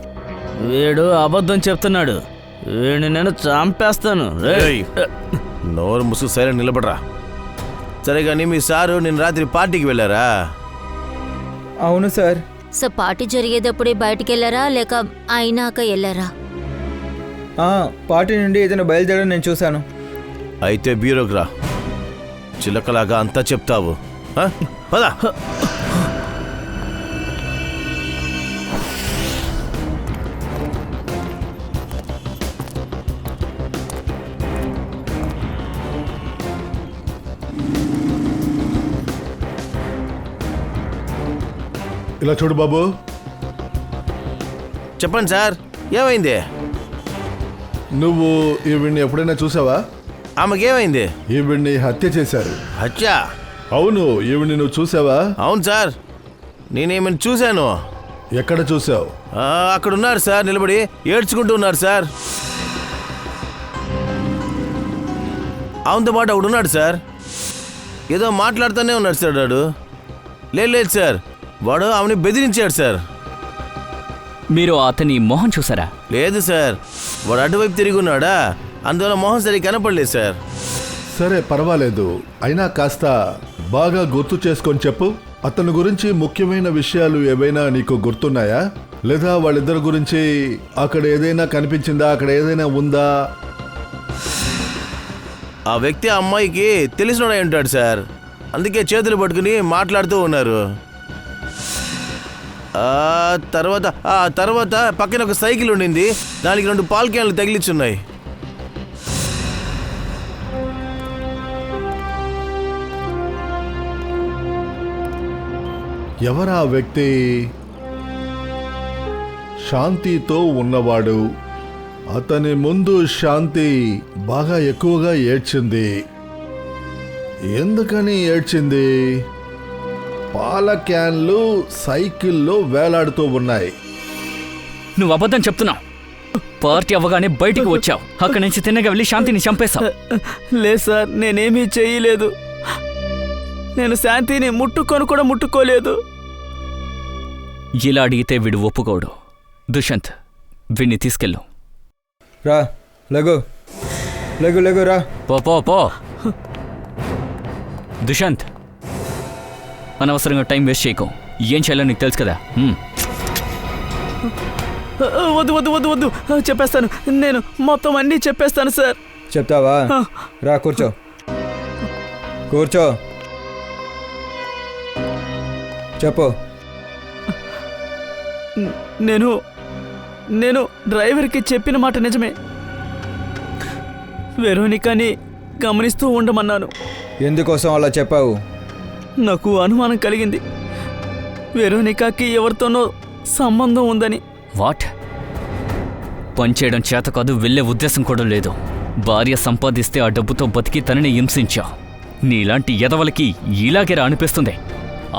వీడు అబద్ధం చెప్తున్నాడు, వీడిని నేను చంపేస్తాను. ఏయ్, నోరు ముసు సైలెంట్ నిలబడరా. సరే కానీ మీ సారు నిన్న రాత్రి పార్టీకి వెళ్ళారా? అవును సార్. సో పార్టీ జరిగేటప్పుడే బయటికెళ్లారా లేక అయినాక వెళ్ళారా? పార్టీ నుండి ఇతను బయలుదేరడం నేను చూశాను. అయితే బ్యూరోకి రా, చిలకలాగా అంతా చెప్తావు. పదా. ఇలా చూడు బాబు. చెప్పండి సార్, ఏమైంది? నువ్వు ఈవిడ్ని ఎప్పుడైనా చూసావా? ఆమెకేమైంది? ఈవిడ్ని హత్య చేశారు. హత్య? అవును, ఈవిడ్ని నువ్వు చూసావా? అవును సార్, నేనేమైనా చూశాను. ఎక్కడ చూసావు? అక్కడ ఉన్నారు సార్, నిలబడి ఏడ్చుకుంటూ ఉన్నారు సార్. ఆమెతో పాటు ఒకడున్నాడు సార్, ఏదో మాట్లాడుతూనే ఉన్నాడు సార్. వాడు లేదు సార్, వాడు ఆమెని బెదిరించాడు సార్. మీరు అతని మొహం చూసారా? లేదు సార్, వాడు అటువైపు తిరిగి ఉన్నాడా, అందువల్ల మొహం సరిగ్గా కనపడలేదు సార్. సరే పర్వాలేదు, అయినా కాస్త బాగా గుర్తు చేసుకొని చెప్పు. అతని గురించి ముఖ్యమైన విషయాలు ఏవైనా నీకు గుర్తున్నాయా? లేదా వాళ్ళిద్దరి గురించి అక్కడ ఏదైనా కనిపించిందా, అక్కడ ఏదైనా ఉందా? ఆ వ్యక్తి ఆ అమ్మాయికి తెలిసినోడై ఉంటాడు సార్, అందుకే చేతులు పట్టుకుని మాట్లాడుతూ ఉన్నారు. తర్వాత పక్కన ఒక సైకిల్ ఉండింది, దానికి 2 పాల క్యాన్లు తగిలించున్నాయి. ఎవరా వ్యక్తి? శాంతితో ఉన్నవాడు. అతని ముందు శాంతి బాగా ఎక్కువగా ఏడ్చింది. ఎందుకని ఏడ్చింది? పాల క్యాన్లు సైకిల్లో వేలాడుతూ ఉన్నాయి. నువ్వు అబద్ధం చెప్తున్నావు. పార్టీ అవ్వగానే బయటికి వచ్చావు, అక్కడి నుంచి తిన్నగా వెళ్ళి శాంతిని చంపేశావు. లేదు సార్, నేనేమీ చేయలేదు. నేను శాంతిని ముట్టుకొని కూడా ముట్టుకోలేదు. ఇలా అడిగితే వీడు ఒప్పుకోడు. దుష్యంత్, వీడిని తీసుకెళ్ళు. రా, లఘు లఘు లఘు రా. పో పో పో. దుష్యంత్, అనవసరంగా టైం వేస్ట్ చేయకు. ఏం చేయాలో నీకు తెలుసు కదా. వద్దు వద్దు వద్దు వద్దు, చెప్పేస్తాను. నేను మొత్తం అన్నీ చెప్పేస్తాను సార్. చెప్తావా? రా, కూర్చో కూర్చో, చెప్పు. నేను డ్రైవర్కి చెప్పిన మాట నిజమే. వెరోనికాని గమనిస్తూ ఉండమన్నాను. ఎందుకోసం అలా చెప్పావు? నాకు అనుమానం కలిగింది, వెరోనికాకి ఎవరితోనో సంబంధం ఉందని. వాట్? పనిచేయడం చేత కాదు, వెళ్ళే ఉద్దేశం కూడా లేదు. భార్య సంపాదిస్తే ఆ డబ్బుతో బతికి తనని హింసించా. నీలాంటి ఎదవలకి ఇలాగేరా అనిపిస్తుంది.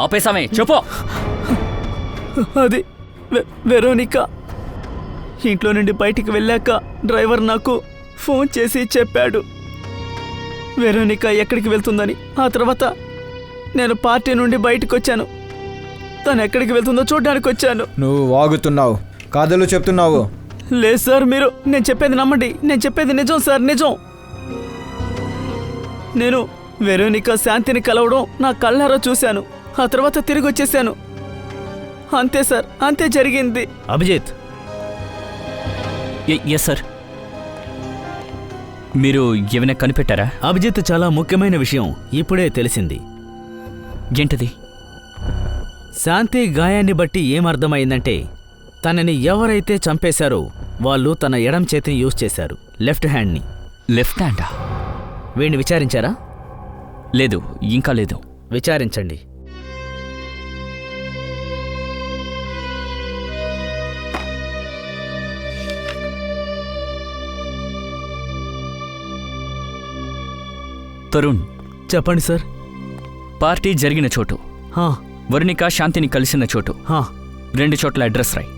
ఆపేసామే, చెప్పు. అది వెరోనికా. ఇంట్లో నుండి బయటికి వెళ్ళాక డ్రైవర్ నాకు ఫోన్ చేసి చెప్పాడు వెరోనికా ఎక్కడికి వెళ్తుందని. ఆ తర్వాత నేను పార్టీ నుండి బయటకు వచ్చాను. తను ఎక్కడికి వెళ్తుందో చూడడానికి వచ్చాను. నువ్వు వాగుతున్నావు, కథలు చెప్తున్నావు. లేదు సార్, నేను చెప్పేది నమ్మండి. నేను చెప్పేది నిజం సార్, నిజం. నేను వెరోనికా శాంతిని కలవడం నా కళ్ళారా చూశాను. ఆ తర్వాత తిరిగి వచ్చేసాను. అంతే సార్, అంతే జరిగింది. అభిజిత్. Yes sir. మీరు ఏమైనా కనిపెట్టారా? అభిజిత్, చాలా ముఖ్యమైన విషయం ఇప్పుడే తెలిసింది. ఏంటది? శాంతి గాయాన్ని బట్టి ఏమర్థమైందంటే తనని ఎవరైతే చంపేశారో వాళ్ళు తన ఎడం చేతిని యూజ్ చేశారు, లెఫ్ట్ హ్యాండ్ని. లెఫ్ట్ హ్యాండా? వీణ్ణి విచారించారా? లేదు, ఇంకా లేదు. విచారించండి. తరుణ్, చెప్పండి సార్. పార్టీ జరిగిన చోటు, హా, వరుణిక శాంతిని కలిసిన చోటు, హా. 2 చోట్ల అడ్రస్ రాయి.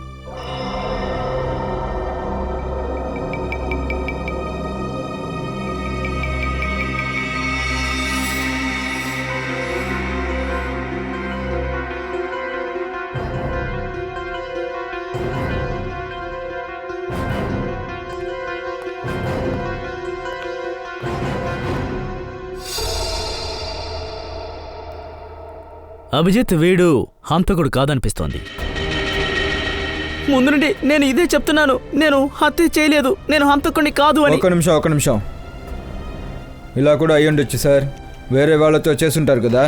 అభిజిత్, వీడు హంతకుడు కాదనిపిస్తోంది. ముందు నుండి నేను ఇదే చెప్తున్నాను. నేను హత్య చేయలేదు, నేను హంతకుడిని కాదు అని. ఒక నిమిషం. ఇలా కూడా అయ్యుండొచ్చు సార్. వేరే వాళ్ళతో చేసుంటారు కదా.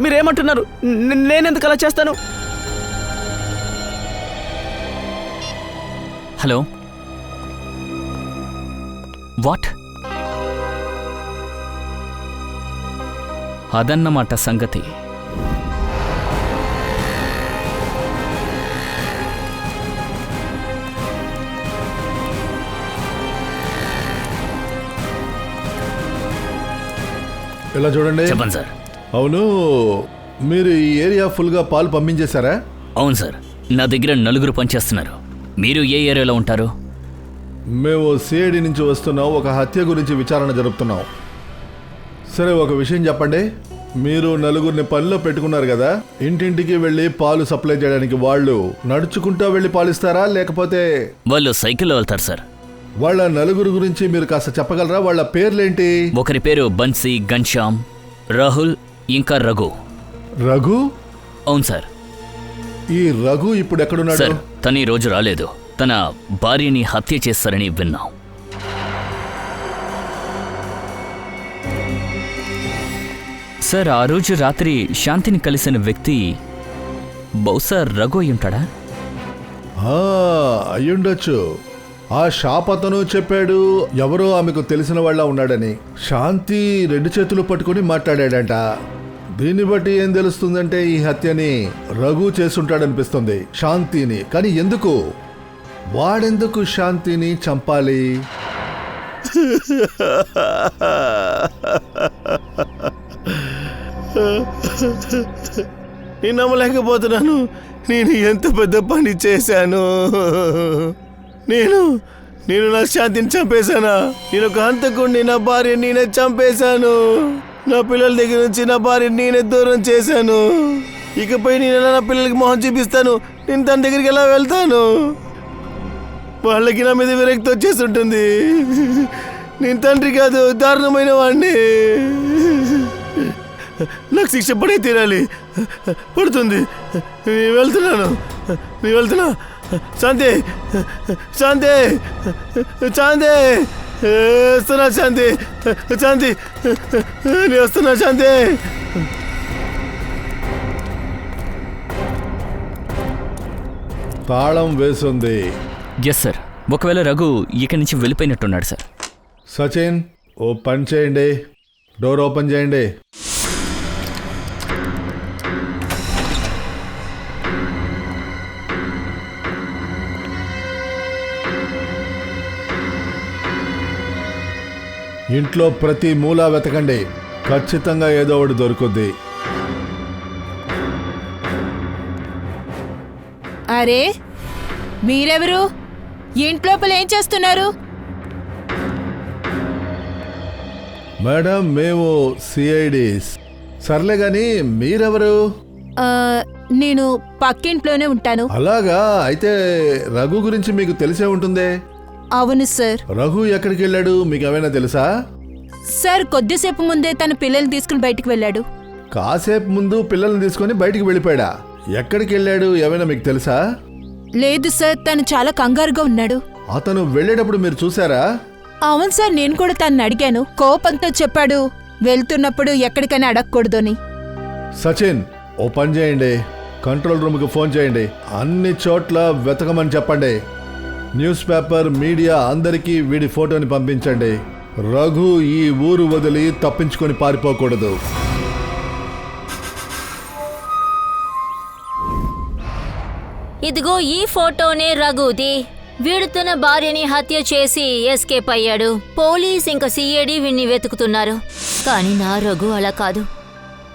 మీరేమంటున్నారు? నేనెందుకు అలా చేస్తాను? Hello, what? అదన్నమాట సంగతి. ఇలా చూడండి. చెప్పండి సార్. అవును, మీరు ఈ ఏరియా ఫుల్గా పాలు పంపించేశారా? అవును సార్, నా దగ్గర 4 పనిచేస్తున్నారు. మీరు ఏ ఏరియాలో ఉంటారు? మేము సిఐడి నుంచి వస్తున్నాం. ఒక హత్య గురించి విచారణ జరుపుతున్నాం. సరే, ఒక విషయం చెప్పండి. మీరు 4 పనిలో పెట్టుకున్నారు కదా, ఇంటింటికి వెళ్ళి పాలు సప్లై చేయడానికి వాళ్ళు నడుచుకుంటూ వెళ్ళి పాలిస్తారా, లేకపోతే? వాళ్ళు సైకిల్లో వెళ్తారు సార్. వాళ్ళ 4 గురించి మీరు కాస్త చెప్పగలరా? వాళ్ళ పేర్లేంటి? ఒకరి పేరు బన్సీ, ఘన్శ్యామ్, రాహుల్, ఇంకా రఘు. రఘు? అవును సార్. ఈ రఘు ఇప్పుడు ఎక్కడున్నాడు? సార్, తను ఈ రోజు రాలేదు. తన భార్యని హత్య చేస్తారని విన్నాం. సార్, ఆ రోజు రాత్రి శాంతిని కలిసిన వ్యక్తి బహుశా రఘు అయి ఉంటాడా? అయ్యుండొచ్చు. ఆ షాప్ అతను చెప్పాడు ఎవరో ఆమెకు తెలిసిన వాళ్ళ ఉన్నాడని. శాంతి 2 చేతులు పట్టుకుని మాట్లాడాడంట. దీన్ని బట్టి ఏం తెలుస్తుందంటే ఈ హత్యని రఘు చేసుంటాడనిపిస్తుంది శాంతిని. కానీ ఎందుకు? వాడెందుకు శాంతిని చంపాలి? నేను నమ్మలేకపోతున్నాను. నేను ఎంత పెద్ద పని చేశాను. నేను నా శాంతిని చంపేశానా? నేను ఒక హంతకుడిని. నా భార్యని నేనే చంపేశాను. నా పిల్లల దగ్గర నుంచి నా భార్యని నేనే దూరం చేశాను. ఇకపై నేను ఎలా నా పిల్లలకి మొహం చూపిస్తాను? నేను తన దగ్గరికి ఎలా వెళ్తాను? వాళ్ళకి నా మీద విరక్తి వచ్చేసి ఉంటుంది. నేను తండ్రి కాదు, దారుణమైన వాడిని. నాకు శిక్ష పడే తీరాలి. పడుతుంది. నేను వెళ్తున్నా. శాంతి, వస్తున్నా. శాంతి, నేను వస్తున్నా. శాంతి, తాళం వేసుంది. Yes sir. ఒకవేళ రఘు ఇక్కడి నుంచి వెళ్ళిపోయినట్టున్నాడు సార్. సచిన్, ఓ పని చేయండి. డోర్ ఓపెన్ చేయండి. ఇంట్లో ప్రతి మూల వెతకండి, ఖచ్చితంగా ఏదో ఒకటి దొరుకుద్ది. అరే మీరెవరు? ఇంట్లోపల ఏం చేస్తున్నారు? మేడం మేము సిఐడీస్. సర్లే గాని మీరెవరు? నేను పక్కింట్లోనే ఉంటాను. అలాగా, అయితే రఘు గురించి మీకు తెలిసే ఉంటుందే. అవును సార్. రఘు ఎక్కడికి వెళ్ళాడు మీకు ఏమైనా తెలుసా? సార్ కొద్దిసేపు ముందే తన పిల్లల్ని తీసుకుని బయటికి వెళ్ళాడు. కాసేపు ముందు పిల్లల్ని తీసుకొని బయటికి వెళ్ళిపోయాడా? ఎక్కడికి వెళ్ళాడు ఏమైనా మీకు తెలుసా? లేదు సార్, తను చాలా కంగారుగా ఉన్నాడు. అతను వెళ్ళేటప్పుడు మీరు చూసారా? అవును సార్, నేను కూడా తనని అడిగాను. కోపంతో చెప్పాడు వెళ్తున్నప్పుడు ఎక్కడికైనా అడగకూడదని. సచిన్, ఓ పని చేయండి, కంట్రోల్ రూమ్కి ఫోన్ చేయండి, అన్ని చోట్ల వెతకమని చెప్పండి. న్యూస్ పేపర్, మీడియా అందరికీ వీడి ఫోటోని పంపించండి. రఘు ఈ ఊరు వదిలి తప్పించుకొని పారిపోకూడదు. ఇదిగో ఈ ఫోటోనే రఘుది. వీడు తన భార్యని హత్య చేసి ఎస్కేప్ అయ్యాడు. పోలీస్ ఇంకా సిఐడి వీణ్ణి వెతుకుతున్నారు. కానీ నా రఘు అలా కాదు.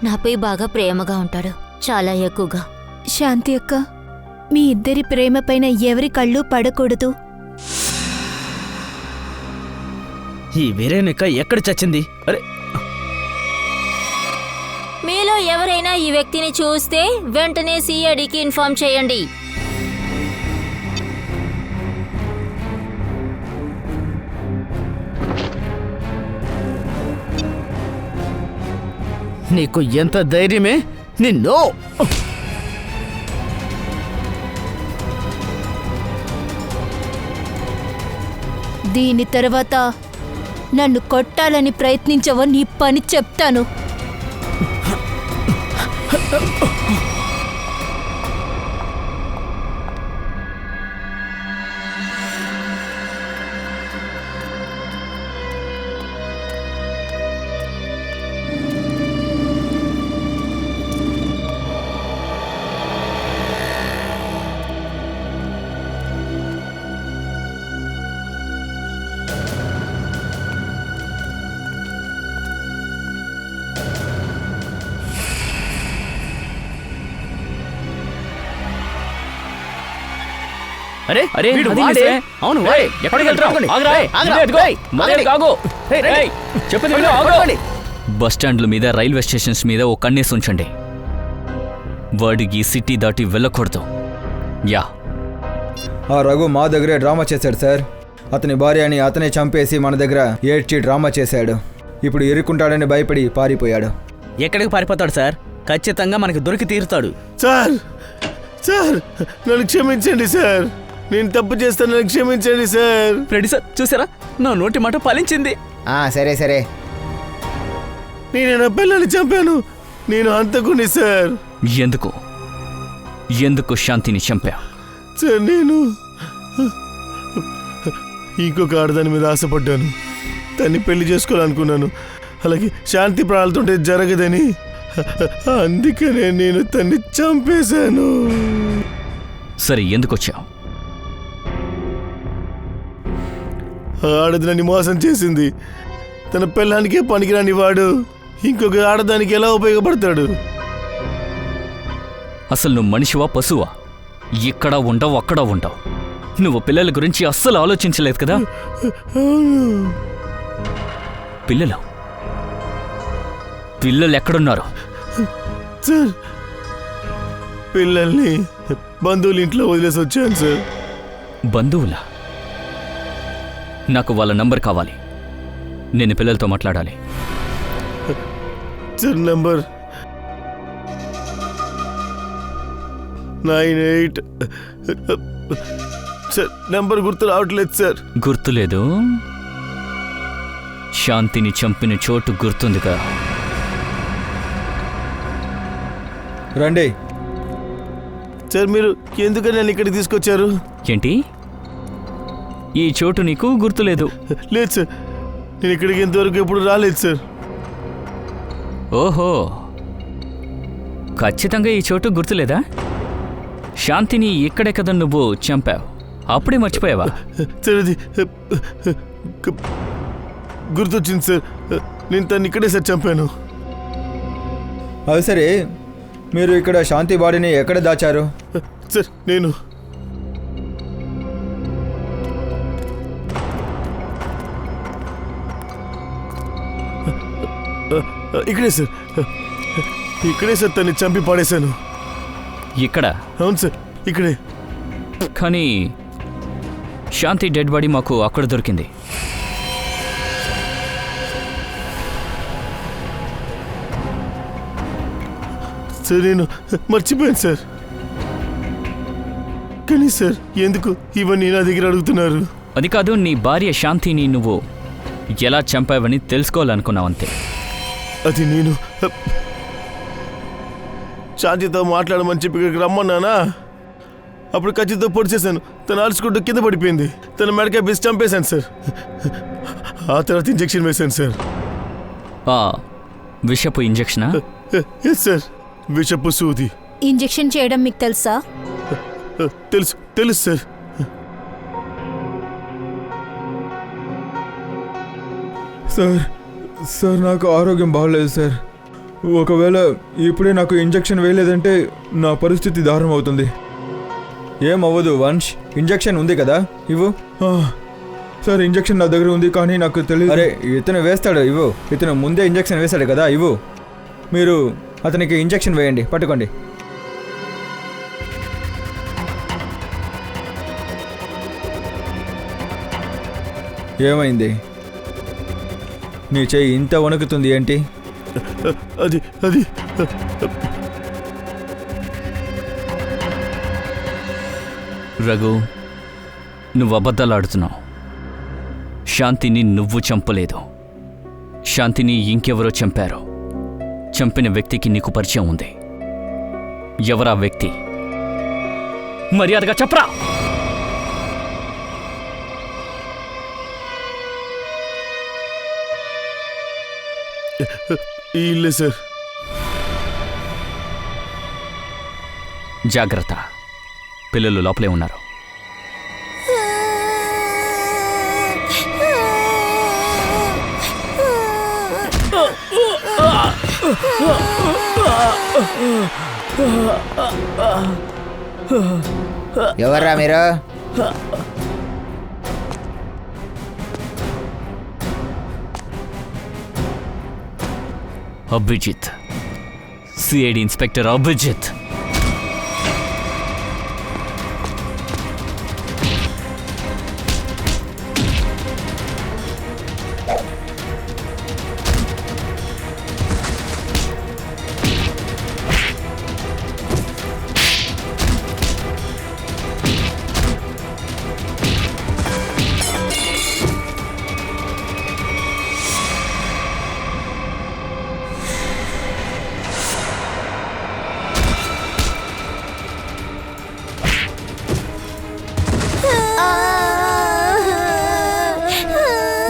నాపై బాగా ప్రేమగా ఉంటాడు, చాలా ఎక్కువగా. శాంతి అక్క, మీ ఇద్దరి ప్రేమ పైన ఎవరి కళ్ళు పడకూడదు. ఈ వీరేనిక ఎక్కడ చచ్చింది? అరే మీలో ఎవరైనా ఈ వ్యక్తిని చూస్తే వెంటనే సిఐడికి ఇన్ఫార్మ్ చేయండి. నీకు ఎంత ధైర్యమే? నిన్ను దీని తర్వాత నన్ను కొట్టాలని ప్రయత్నించవో నీ పని చెప్తాను. అరే అరే, వీడు అది వాడే. నిజమే. అవును వాడే. ఎక్కడికి వెళ్తున్నావు? ఆగండి. ఆగురా. ఆగరా. ఇదిగో, ఏయ్, మర్యాదగా ఆగు. ఏయ్, ఏయ్, చెప్పేది విను, ఆగు. బస్ స్టాండ్ల మీద, రైల్వే స్టేషన్స్ మీద ఓ కన్నేసి ఉంచండి. వాడికి సిటీ దాటి వెళ్ళకూడదు. యా. ఆ రఘు మా దగ్గరే డ్రామా చేశాడు సార్. అతని భార్యని అతనే చంపేసి మన దగ్గర ఏడ్చి డ్రామా చేశాడు. ఇప్పుడు ఇరుక్కుంటాడని భయపడి పారిపోయాడు. ఎక్కడికి పారిపోతాడు సార్? ఖచ్చితంగా మనకి దొరికి తీరుతాడు. సార్ సార్ నన్ను క్షమించండి సార్, నేను తప్పు చేస్తాను, నన్ను క్షమించండి సార్. రెడ్డి సార్, చూసారా, నా నోటి మాట ఫలించింది. సరే సరే. నేను నా పిల్లల్ని చంపాను, నేను హంతకుని సార్. ఎందుకు ఎందుకు శాంతిని చంపా? సార్ నేను ఇంకొక ఆడదాని మీద ఆశపడ్డాను, తన్ని పెళ్లి చేసుకోవాలనుకున్నాను. అలాగే శాంతి ప్రాణాలతో జరగదని, అందుకనే నేను తన్ని చంపేశాను. సరే, ఎందుకు వచ్చావు? ఆడది నన్ను మోసం చేసింది. తన పిల్లానికే పనికిరాని వాడు ఇంకొక ఆడదానికి ఎలా ఉపయోగపడతాడు? అసలు నువ్వు మనిషివా, పశువా? ఇక్కడ ఉండవు, అక్కడ ఉండవు. నువ్వు పిల్లల గురించి అస్సలు ఆలోచించలేదు కదా? పిల్లలు పిల్లలు ఎక్కడున్నారు? సార్, పిల్లల్ని బంధువుల ఇంట్లో వదిలేసి వచ్చాను సార్. బంధువులా? నాకు వాళ్ళ నంబర్ కావాలి. నేను పిల్లలతో మాట్లాడాలి. Sir number 98. సార్ నంబర్ గుర్తు రావట్లేదు సార్. గుర్తులేదు? శాంతిని చంపిన చోటు గుర్తుందిగా? రండి. సార్ మీరు ఎందుకని నన్ను ఇక్కడికి తీసుకొచ్చారు? ఏంటి, ఈ చోటు నీకు గుర్తులేదు? లేదు సార్, నేను ఇక్కడికి ఇంతవరకు ఎప్పుడు రాలేదు సార్. ఓహో, ఖచ్చితంగా ఈ చోటు గుర్తులేదా? శాంతిని ఇక్కడే కదా నువ్వు చంపావు, అప్పుడే మర్చిపోయావా? సార్ అది గుర్తొచ్చింది సార్. నేను తను ఇక్కడే సార్ చంపాను. అది సరే, మీరు ఇక్కడ శాంతి బాడీని ఎక్కడ దాచారు? సార్ నేను ఇక్కడే సార్, ఇక్కడే సార్ తన్ని చంపి పాడేశాను. ఇక్కడ? అవును సార్, ఇక్కడే. కానీ శాంతి డెడ్ బాడీ మాకు అక్కడ దొరికింది. సార్ నేను మర్చిపోయాను సార్. కానీ సార్ ఎందుకు ఇవన్నీ నా దగ్గర అడుగుతున్నారు? అది కాదు, నీ భార్య శాంతిని నువ్వు ఎలా చంపావని తెలుసుకోవాలనుకున్నావంతే. అది నేను శాంతితో మాట్లాడమని చెప్పి ఇక్కడికి రమ్మన్నానా, అప్పుడు ఖచ్చితంగా పొడి చేశాను. తను ఆల్చుకుంటూ కింద పడిపోయింది. తన మెడకాయ బిస్ చంపేశాను సార్. ఆ తర్వాత ఇంజెక్షన్ వేశాను సార్. విషపు ఇంజెక్షనా? ఎస్ సార్, విషపు సూది. ఇంజెక్షన్ చేయడం మీకు తెలుసా? తెలుసు తెలుసు సార్. సార్ నాకు ఆరోగ్యం బాగలేదు సార్. ఒకవేళ ఇప్పుడే నాకు ఇంజెక్షన్ వేయలేదంటే నా పరిస్థితి దారుణం అవుతుంది. ఏమవ్వదు వంశ్, ఇంజెక్షన్ ఉంది కదా, ఇవ్వు. సార్ ఇంజెక్షన్ నా దగ్గర ఉంది, కానీ నాకు తెలియదు. అరే ఇతను వేస్తాడు, ఇవ్వు. ఇతను ముందే ఇంజెక్షన్ వేశాడు కదా, ఇవ్వు. మీరు అతనికి ఇంజెక్షన్ వేయండి, పట్టుకోండి. ఏమైంది? నీ చెయ్యి ఇంత వణుకుతుంది ఏంటి? అది అది రఘు, నువ్వు అబద్ధాలు ఆడుతున్నావు. శాంతిని నువ్వు చంపలేదు, శాంతిని ఇంకెవరో చంపారు. చంపిన వ్యక్తికి నీకు పరిచయం ఉంది. ఎవరా వ్యక్తి? మర్యాదగా చెప్పరా. ఈ ఇల్లే సార్. జాగ్రత్త, పిల్లలు లోపలే ఉన్నారు. ఎవర్రా మీరు? Abhijit, CID inspector Abhijit.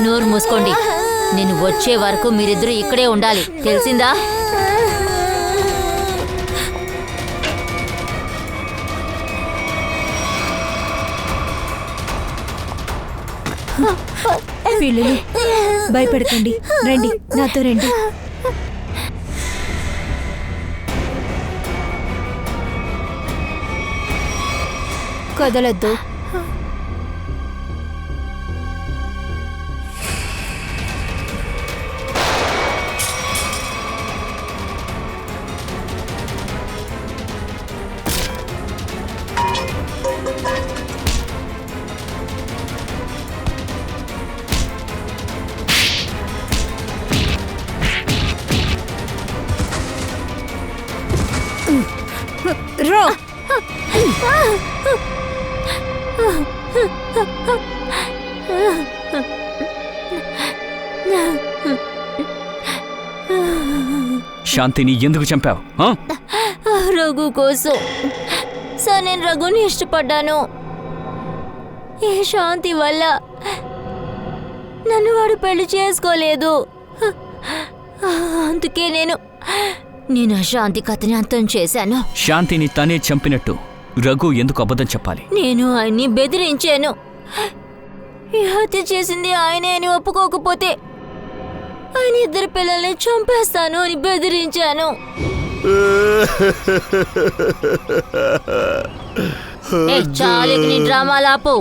నోరు మూసుకోండి. నేను వచ్చే వరకు మీరిద్దరూ ఇక్కడే ఉండాలి, తెలిసిందా? పిల్లలు భయపడకండి, రండి నాతో రండి. కదలొద్దు. రో శాంతిని ఎందుకు చంపావు? రఘు కోసం సార్. నేను రఘుని ఇష్టపడ్డాను. ఈ శాంతి వల్ల నన్ను వాడు పెళ్లి చేసుకోలేదు. అందుకే నేను నేను అశాంతి కథని అంతం చేశాను. శాంతిని తనే చంపినట్టు రఘు ఎందుకు అబద్ధం చెప్పాలి? నేను ఆయన్ని బెదిరించాను. ఈ హత్య చేసింది ఆయనే అని ఒప్పుకోకపోతే ఆయన 2 పిల్లల్ని చంపేస్తాను అని బెదిరించాను. చాలికి నీ డ్రామాలాపు.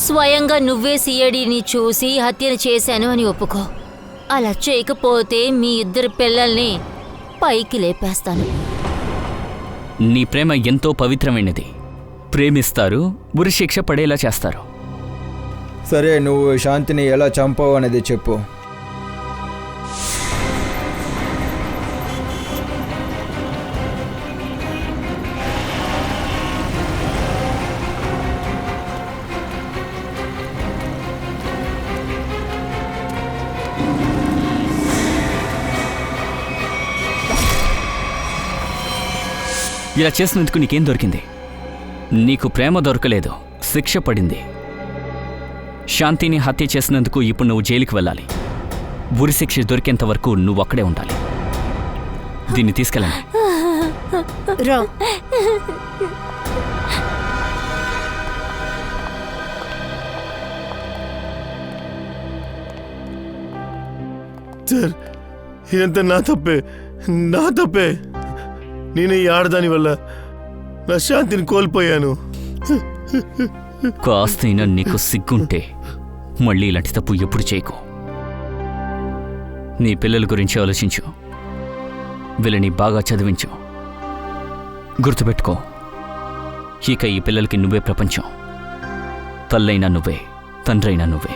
స్వయంగా నువ్వే సిఐడిని చూసి హత్యను చేశాను అని ఒప్పుకో. అలా చేయకపోతే మీ 2 పిల్లల్ని పైకి లేపేస్తాను. నీ ప్రేమ ఎంతో పవిత్రమైనది. ప్రేమిస్తారు, ఉరిశిక్ష పడేలా చేస్తారు. సరే, నువ్వు శాంతిని ఎలా చంపావు అనేది చెప్పు. ఇలా చేసినందుకు నీకేం దొరికింది? నీకు ప్రేమ దొరకలేదు, శిక్ష పడింది. శాంతిని హత్య చేసినందుకు ఇప్పుడు నువ్వు జైలుకి వెళ్ళాలి. ఉరిశిక్ష దొరికేంత వరకు నువ్వు అక్కడే ఉండాలి. దీన్ని తీసుకెళ్ళండి. రా. సార్, ఇదంతా నా తప్పే. నేను ఈ ఆడదాని వల్ల నా శాంతిని కోల్పోయాను. కాస్తైనా నీకు సిగ్గుంటే మళ్ళీ ఇలాంటి తప్పు ఎప్పుడు చేయకు. నీ పిల్లల గురించి ఆలోచించు. వీళ్ళని బాగా చదివించు. గుర్తుపెట్టుకో, ఇక ఈ పిల్లలకి నువ్వే ప్రపంచం. తల్లైనా నువ్వే, తండ్రైనా నువ్వే.